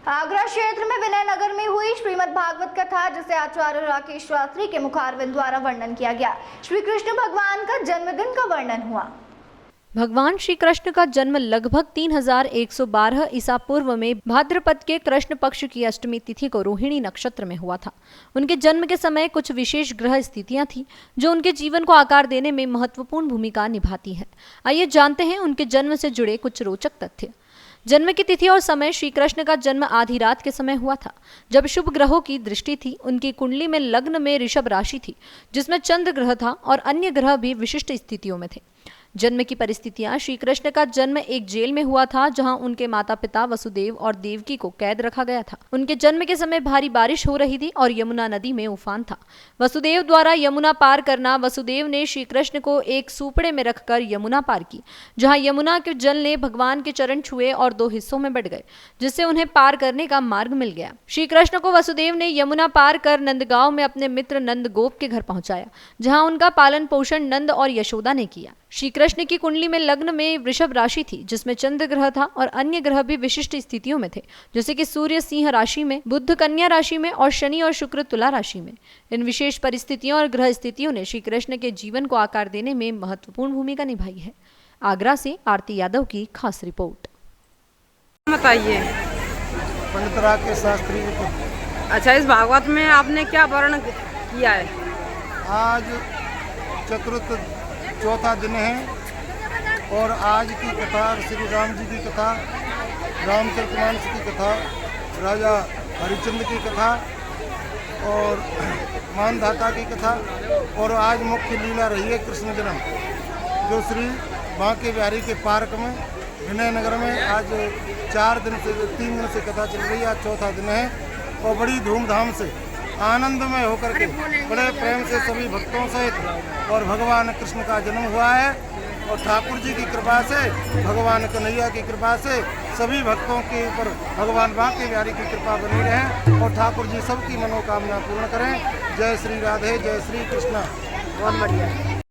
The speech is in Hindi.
आगरा क्षेत्र में विनय नगर में हुई श्रीमद् भागवत कथा, जिसे आचार्य राकेश शास्त्री के मुखारविंद द्वारा वर्णन किया गया। श्री कृष्ण भगवान का जन्मदिन का वर्णन हुआ। भगवान श्री कृष्ण का जन्म लगभग 3112 ईसा पूर्व में भाद्रपद के कृष्ण पक्ष की अष्टमी तिथि को रोहिणी नक्षत्र में हुआ था। उनके जन्म के समय कुछ विशेष ग्रह स्थितियां थी जो उनके जीवन को आकार देने में महत्वपूर्ण भूमिका निभाती है। आइए जानते हैं उनके जन्म से जुड़े कुछ रोचक तथ्य। जन्म की तिथि और समय। श्री कृष्ण का जन्म आधी रात के समय हुआ था, जब शुभ ग्रहों की दृष्टि थी। उनकी कुंडली में लग्न में ऋषभ राशि थी, जिसमें चंद्र ग्रह था और अन्य ग्रह भी विशिष्ट स्थितियों में थे। जन्म की परिस्थितियां। श्री कृष्ण का जन्म एक जेल में हुआ था, जहां उनके माता पिता वसुदेव और देवकी को कैद रखा गया था। उनके जन्म के समय भारी बारिश हो रही थी और यमुना नदी में उफान था। वसुदेव द्वारा यमुना पार करना। वसुदेव ने श्री कृष्ण को एक सूपड़े में रखकर यमुना पार की, जहां यमुना के जल ने भगवान के चरण छुए और दो हिस्सों में बट गए, जिससे उन्हें पार करने का मार्ग मिल गया। श्री कृष्ण को वसुदेव ने यमुना पार कर नंदगांव में अपने मित्र नंद गोप के घर पहुंचाया, जहां उनका पालन पोषण नंद और यशोदा ने किया। श्री कृष्ण की कुंडली में लग्न में वृषभ राशि थी, जिसमें चंद्र ग्रह था और अन्य ग्रह भी विशिष्ट स्थितियों में थे, जैसे कि सूर्य सिंह राशि में, बुध कन्या राशि में और शनि और शुक्र तुला राशि में। इन विशेष परिस्थितियों और ग्रह स्थितियों ने श्री कृष्ण के जीवन को आकार देने में महत्वपूर्ण भूमिका निभाई है। आगरा से आरती यादव की खास रिपोर्ट। बताइए। पंडित राकेश शास्त्री जी को। अच्छा, इस भागवत में आपने क्या वर्णन किया है? आज चतुर्थ चौथा दिन है और आज की कथा श्री राम जी की कथा, रामचरितमानस की कथा, राजा हरिश्चंद्र की कथा और मानधाता की कथा, और आज मुख्य लीला रही है कृष्ण जन्म, जो श्री बांके बिहारी के पार्क में विनय नगर में आज 3 दिन से कथा चल रही है। आज चौथा दिन है और बड़ी धूमधाम से आनंदमय होकर के बड़े प्रेम से सभी भक्तों सहित और भगवान कृष्ण का जन्म हुआ है। और ठाकुर जी की कृपा से, भगवान कन्हैया की कृपा से सभी भक्तों के ऊपर भगवान बांके बिहारी की कृपा बनी रहे और ठाकुर जी सबकी मनोकामना पूर्ण करें। जय श्री राधे, जय श्री कृष्णा। बहुत बढ़िया।